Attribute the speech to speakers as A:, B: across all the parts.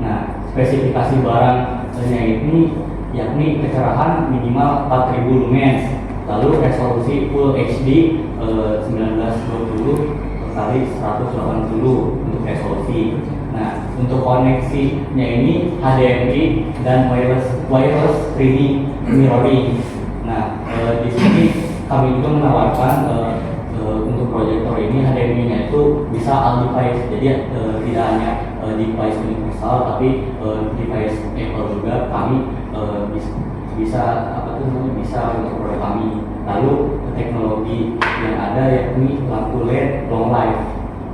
A: Nah, spesifikasi barangnya ini yakni kecerahan minimal 4000 lumens, lalu resolusi Full HD 1920 kali 180 untuk resolusi. Nah, untuk koneksinya ini HDMI dan wireless 3D mirroring. Nah, di sini kami juga menawarkan untuk proyektor ini HDMI-nya itu bisa all device, jadi tidak hanya device universal, tapi device Apple juga kami bisa bisa untuk produk kami. Lalu teknologi yang ada yakni lampu LED long life,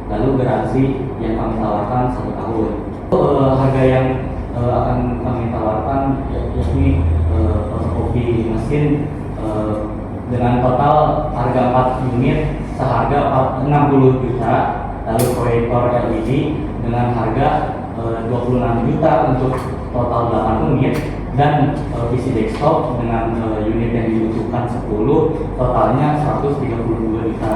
A: lalu garansi yang kami tawarkan 1 tahun. Harga yang akan kami tawarkan yakni fotokopi mesin dengan total harga 4 unit seharga 60 juta, lalu proyektor LED dengan harga 26 juta untuk total 8 unit, dan PC desktop dengan unit yang dibutuhkan 10, totalnya 132 juta.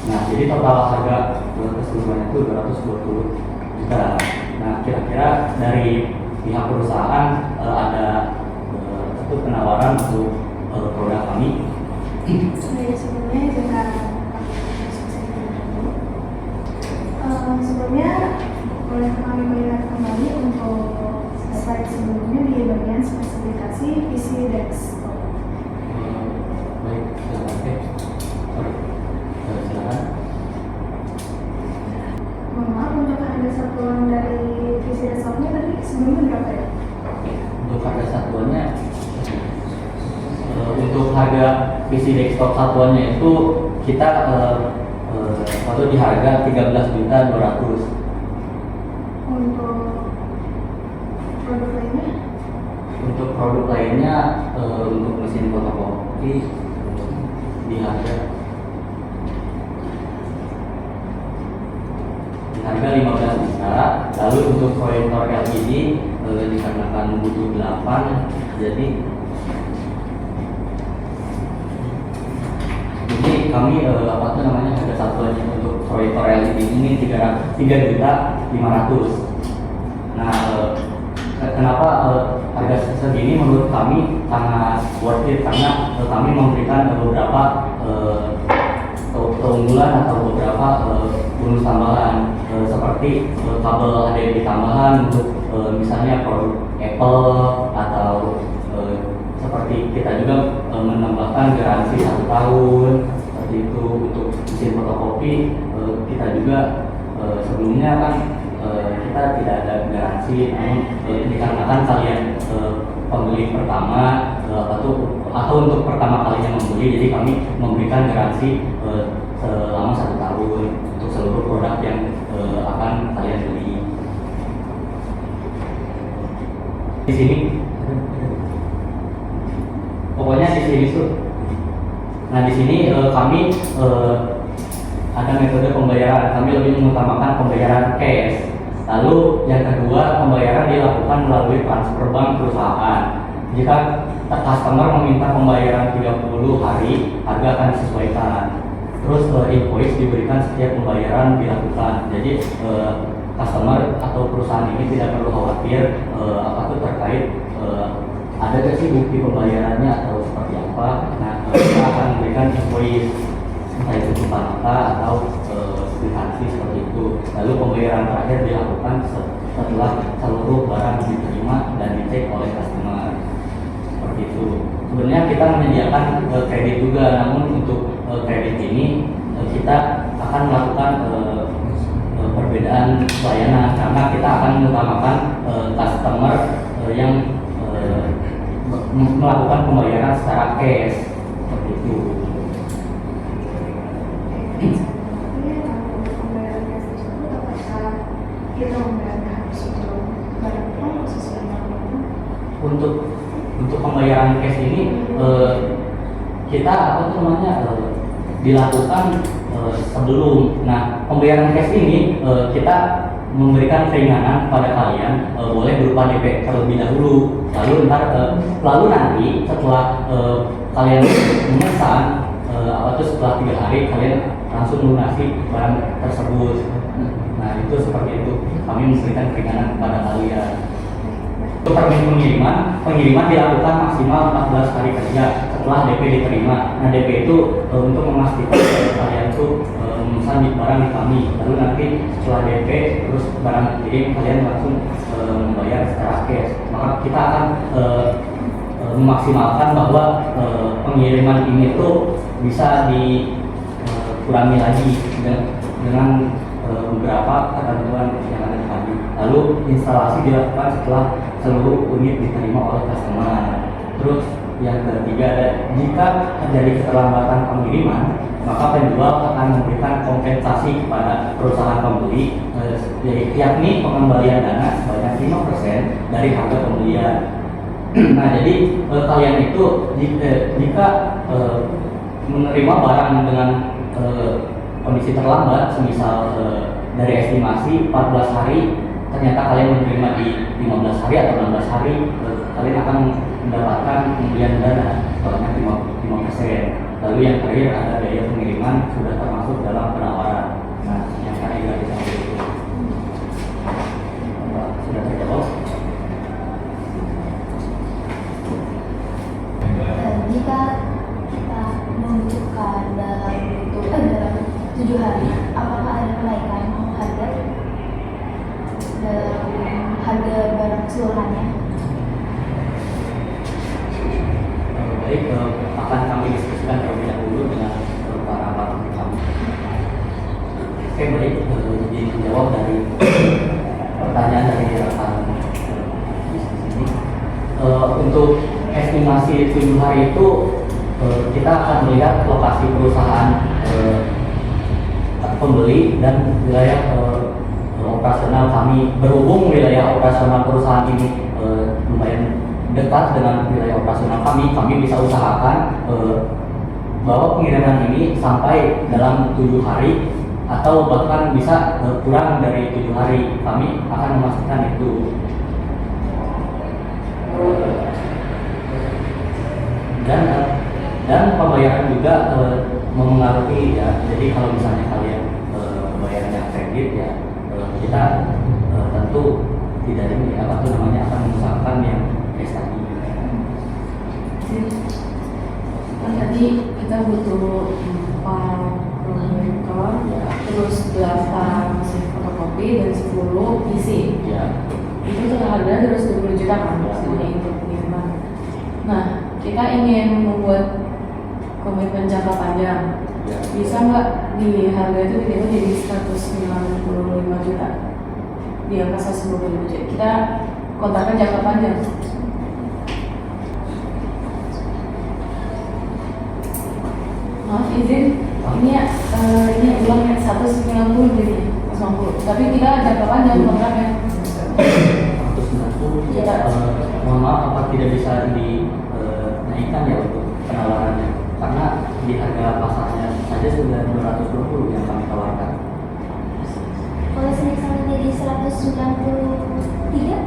A: Nah, jadi total harga keseluruhannya itu 220 juta. Nah, kira-kira dari pihak perusahaan ada satu penawaran untuk produk kami.
B: Sebelumnya dengan sebelumnya boleh kami melihat kembali untuk slide sebelumnya di bagian spesifikasi PC desktop.
A: Baik, silakan.
B: Mohon maaf, untuk harga satuan dari PC desktopnya tadi sebelumnya berapa ya?
A: Untuk harga satuannya, untuk harga PC desktop satuannya itu kita waktu di harga 13.200.000.
B: Untuk produk lainnya?
A: Untuk produk lainnya, untuk mesin fotokopi di harga 15 juta. Lalu untuk proyektor LED dikarenakan butuh 8, jadi kami harga satuannya untuk proyektor LED ini 3.500.000. Nah, kenapa harga segini menurut kami sangat worth it, karena kami memberikan beberapa keunggulan atau beberapa bonus tambahan seperti kabel HDMI tambahan untuk misalnya produk Apple, atau seperti kita juga menambahkan garansi 1 tahun seperti itu. Untuk mesin fotokopi kita juga sebelumnya kan kita tidak ada garansi, namun dikarenakan kalian pembeli pertama atau untuk pertama kalinya membeli, jadi kami memberikan garansi selama 1 tahun untuk seluruh produk yang akan kalian beli. Di sini pokoknya di sini tuh. Nah, di sini kami ada metode pembayaran. Kami lebih mengutamakan pembayaran cash. Lalu yang kedua, pembayaran dilakukan melalui transfer bank perusahaan. Jika customer meminta pembayaran 30 hari, harga akan disesuaikan. Terus invoice diberikan setiap pembayaran dilakukan. Jadi customer atau perusahaan ini tidak perlu khawatir terkait ada nggak sih bukti pembayarannya atau seperti apa. Nah, kita akan memberikan invoice, entah itu berupa nota atau kwitansi seperti itu. Lalu pembayaran terakhir dilakukan setelah seluruh barang diterima dan dicek oleh customer. Seperti itu. Sebenarnya kita menyediakan kredit juga, namun untuk kredit ini kita akan melakukan perbedaan pelayanan, karena kita akan mengutamakan customer yang melakukan pembayaran secara cash seperti itu.
B: Pembayaran cash tersebut apakah kita membayarnya harus sebelum barang sesuai dengan
A: Untuk pembayaran cash ini kita dilakukan sebelum. Nah, pembayaran cash ini kita memberikan keringanan pada kalian, boleh berupa DP terlebih dahulu. Lalu nanti setelah kalian memesan setelah 3 hari kalian langsung lunasi barang tersebut. Nah itu seperti itu, kami memberikan keringanan kepada kalian. Untuk termin pengiriman dilakukan maksimal 14 hari kerja setelah DP diterima. Nah DP itu untuk memastikan kalian itu memesan barang di kami, lalu nanti setelah DP terus barang dikirim kalian langsung membayar secara cash. Maka kita akan memaksimalkan bahwa pengiriman ini tuh bisa dikurangi lagi dengan beberapa ketentuan yang ada tadi. Lalu instalasi dilakukan setelah seluruh unit diterima oleh customer. Terus yang ketiga ada, jika terjadi keterlambatan pengiriman, maka penjual akan memberikan kompensasi kepada perusahaan pembeli, yakni pengembalian dana sebanyak 5% dari harga pembelian. Nah jadi kalian itu jika menerima barang dengan kondisi terlambat, semisal dari estimasi 14 hari, ternyata kalian menerima di 15 hari atau 16 hari, kalian akan mendapatkan pembelian dana sebanyak 5%. Lalu yang terakhir ada biaya pengiriman sudah termasuk dalam penawaran. Nah, yang terakhir gratis sampai itu. Sudah terjawab?
C: Jika kita membutuhkan dalam 7 hari, apakah ada kenaikan harga dalam harga barang keseluruhannya?
A: Baik, akan kami diskusikan terlebih dahulu dengan para partner kami. Oke, baik, izin menjawab dari pertanyaan dari rekan bisnis ini. Untuk estimasi 7 hari itu kita akan melihat lokasi perusahaan pembeli dan wilayah operasional kami. Berhubung wilayah operasional perusahaan ini lumayan dekat dengan wilayah operasional kami bisa usahakan bahwa pengiriman ini sampai dalam 7 hari atau bahkan bisa kurang dari 7 hari. Kami akan memastikan itu. Dan pembayaran juga memengaruhi ya. Jadi kalau misalnya kalian bayarnya kredit ya, kita tentu tidak ini akan mengusahakan yang cash tadi.
D: Kan tadi kita butuh 4 proyektor,
A: Ya.
D: terus 8 mesin fotokopi dan 10 PC.
A: Ya.
D: Itu harga 220 juta kan,
A: Ya.
D: semuanya untuk pengiriman. Nah, kita ingin membuat komitmen jangka panjang.
A: Ya.
D: Bisa nggak di harga itu kita jadi 195 juta di angka 195 juta? Kita kontrakkan jangka panjang. Maaf izin, ini ya, ini ulang ya 190 jadi 190. Tapi kita jangka panjang kontraknya.
A: 190
D: Juta.
A: Mohon maaf, apa tidak bisa dinaikkan ya untuk penawarannya? Karena di harga pasarnya saja sudah 220 yang kami tawarkan.
C: Kalau misalnya jadi 193?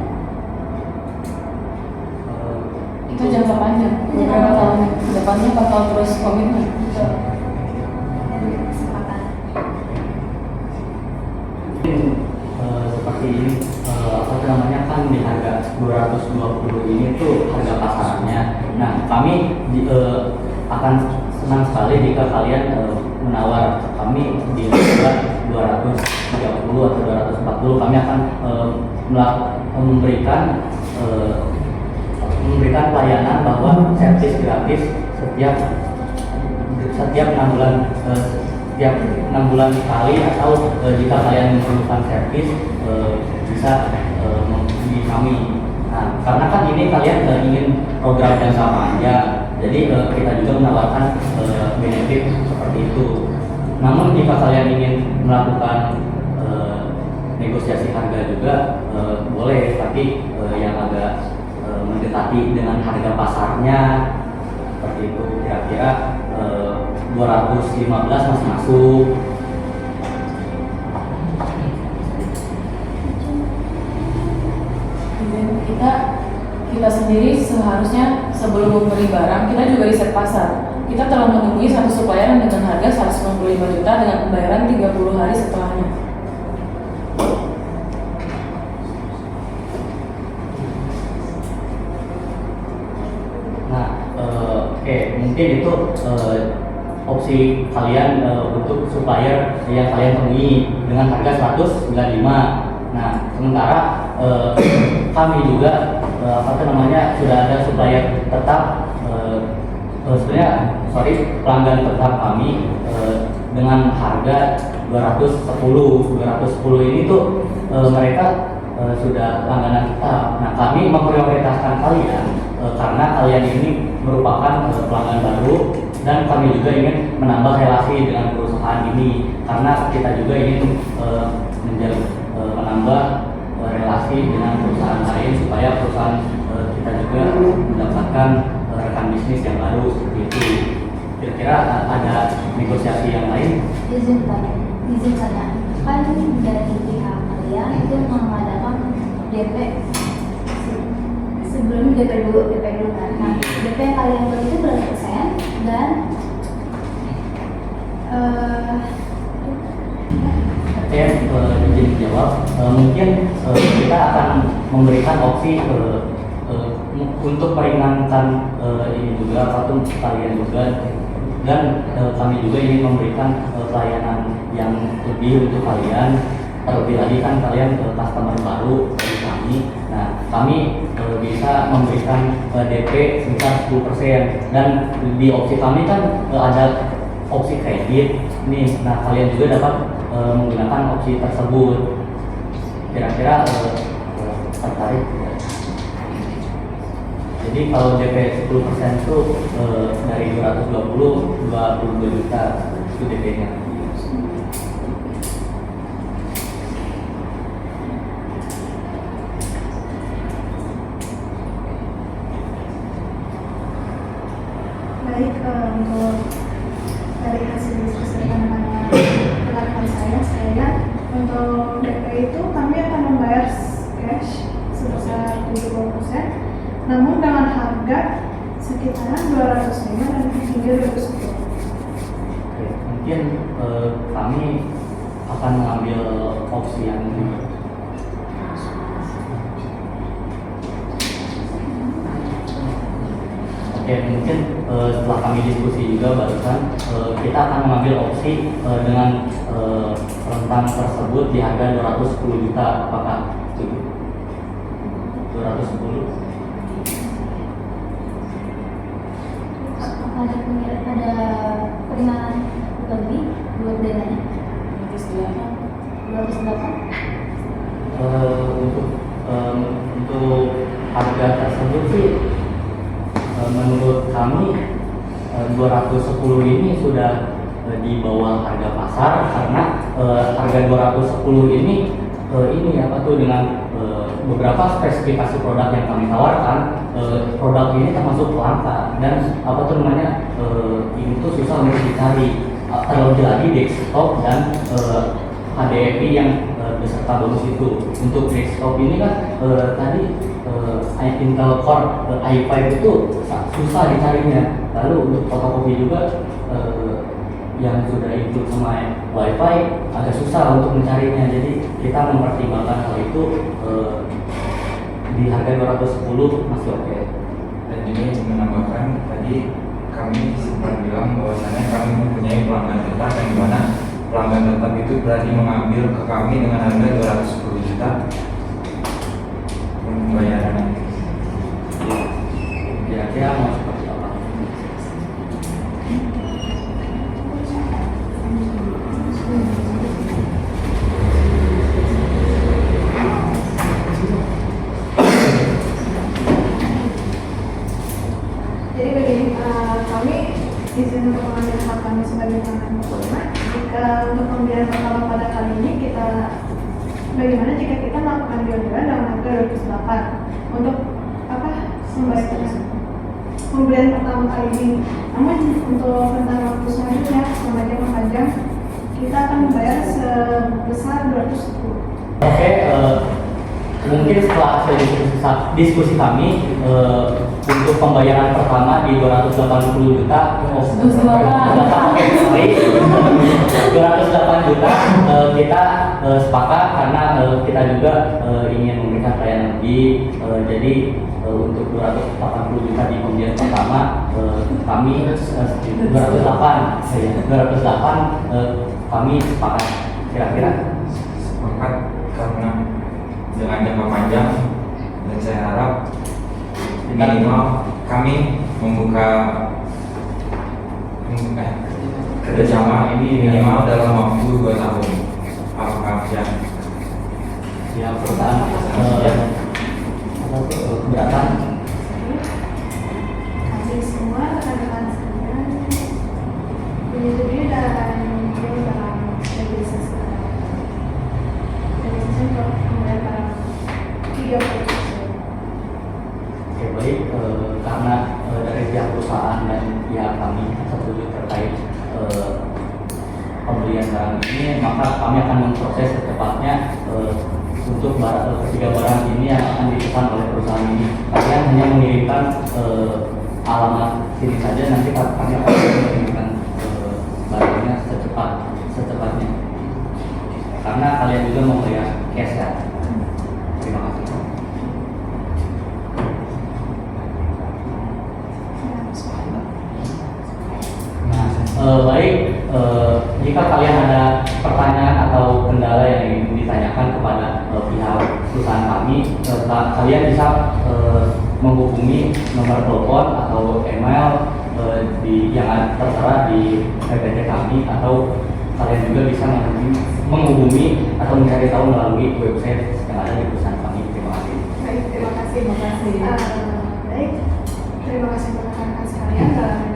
D: Itu jangka panjang. Beberapa tahun ke depannya bakal terus komitmen.
C: Kesempatan.
A: Seperti ini kan di harga 220 ini tuh harga pasarannya. Nah, kami akan senang sekali jika kalian menawar kami di harga 230 atau 240. Kami akan memberikan pelayanan bahwa servis gratis setiap 6 bulan, setiap 6 bulan sekali, atau jika kalian memerlukan servis bisa di kami. Nah, karena kan ini kalian ingin program yang sama aja, jadi kita juga menawarkan benefit seperti itu. Namun jika kalian ingin melakukan negosiasi harga juga boleh, tapi yang agak mendekati dengan harga pasarnya seperti itu, kira-kira 215 masih masuk.
D: Kita sendiri seharusnya sebelum membeli barang kita juga riset pasar. Kita telah menemui satu supplier dengan harga 195 juta dengan pembayaran 30 hari setelahnya.
A: mungkin itu opsi kalian untuk supplier yang kalian temui dengan harga 195. Nah, sementara kami juga sudah ada supplier tetap pelanggan tetap kami dengan harga 210 ini tuh mereka sudah langganan kita. Nah, kami memprioritaskan kalian karena kalian ini merupakan pelanggan baru dan kami juga ingin menambah relasi dengan perusahaan ini karena kita juga ingin menambah relasi dengan perusahaan lain supaya perusahaan kita juga mendapatkan rekan bisnis yang baru seperti itu. Kira-kira ada negosiasi yang lain?
C: Izin saja. Kan dari pihak kalian itu mengadakan DP sebelum DP dulu kan. Nah, DP yang kalian beli itu berapa persen dan
A: Oke, izin dijawab. Mungkin kita akan memberikan opsi untuk meringankan ini juga kalian juga, dan kami juga ingin memberikan pelayanan yang lebih untuk kalian. Terlebih lagi kan kalian customer baru dari kami. Nah, kami bisa memberikan DP sebesar 10% dan di opsi kami kan ada opsi kredit nih. Nah, kalian juga dapat menggunakan opsi tersebut. Kira-kira tertarik tidak? Jadi kalau DP 10% itu dari 22 juta itu DP-nya.
B: Baik, untuk dari hasil diskusi rekan saya untuk DP itu kami akan membayar cash sebesar 70%, namun dengan harga sekitaran 205 dan hingga 210.
A: Oke, mungkin kami akan mengambil opsi yang Oke, mungkin setelah kami diskusi juga barusan, kita akan mengambil opsi dengan rentang tersebut di harga 210 juta. Apakah setuju? 210?
C: ada perimanan lebih buat dananya 208.
A: Untuk harga tersebut sih menurut kami 210 ini sudah di bawah harga pasar karena harga 210 ini dengan beberapa spesifikasi produk yang kami tawarkan, produk ini termasuk langka dan ini tuh susah untuk dicari, terlebih lagi desktop dan HDMI yang beserta bonus itu. Untuk desktop ini kan tadi Intel Core i5 itu susah dicarinya. Lalu untuk fotokopi juga yang sudah include sama WiFi agak susah untuk mencarinya. Jadi kita mempertimbangkan hal itu di harga 210 masih oke.
E: Dan ini menambahkan tadi kami sempat bilang bahwasannya kami mempunyai pelanggan tetap yang dimana pelanggan tetap itu berani mengambil ke kami dengan harga 210 juta pembayarannya.
A: Kira-kira mau seperti apa?
B: Jadi begini, kami izin untuk mengambil hak kami sebagai pelanggan pertama. Jika untuk pembelian pertama pada kali ini bagaimana jika kita melakukan jual-jualan dengan harga 208 untuk membayar pembelian pertama kali ini. Namun untuk rentang waktu selanjutnya selama jangka panjang kita akan membayar sebesar 210.
A: Oke, mungkin setelah hasil diskusi kami untuk pembayaran pertama di 280 juta, 208 juta kita sepakat karena kita juga ingin memberikan pelayanan lebih. Jadi untuk 280 juta di pembelian pertama, kami 208 kami sepakat. Kira-kira
E: Sepakat karena dengan jangka panjang, dan saya harap minimal kami membuka kerjasama ini minimal dalam waktu 2 tahun. Apakah
A: yang perusahaan keberatan?
B: Kami semua rekan-rekan sekalian menyetujui dan mendukung dalam negosiasi untuk kemudian dalam video tersebut.
A: Oke, baik, karena dari pihak perusahaan dan pihak kami setuju terkait pembelian barang ini, maka kami akan memproses secepatnya untuk ketiga barang ini yang akan dipesan oleh perusahaan ini. Kalian hanya mengirimkan alamat sini saja, nanti kami akan mengirimkan barangnya secepatnya. Karena kalian juga mau bayar cash ya. Terima kasih. Baik, jika kalian ada pertanyaan atau kendala yang ingin ditanyakan kepada pihak perusahaan kami, kalian bisa menghubungi nomor telepon atau email yang tertera di PPT kami, atau kalian juga bisa menghubungi atau mencari tahu melalui website yang ada di perusahaan kami. Terima kasih.
B: Baik, terima kasih.
D: Terima kasih.
B: Baik, terima kasih rekan-rekan sekalian dalam